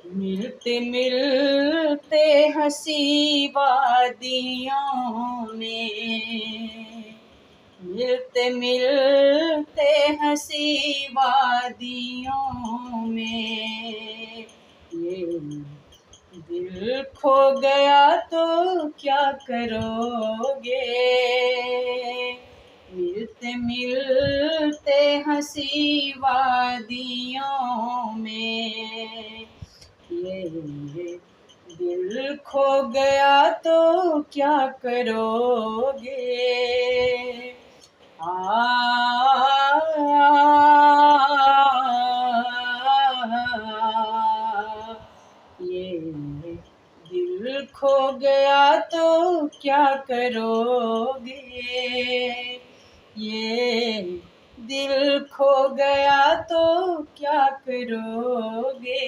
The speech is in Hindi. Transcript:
मिलते मिलते हंसी वादियों में, मिलते मिलते हंसी वादियों में, ये दिल खो गया तो क्या करोगे। मिलते मिलते हंसी वादियों में, ये दिल खो गया तो क्या करोगे। ये दिल खो गया तो क्या करोगे। ये दिल खो गया तो क्या करोगे।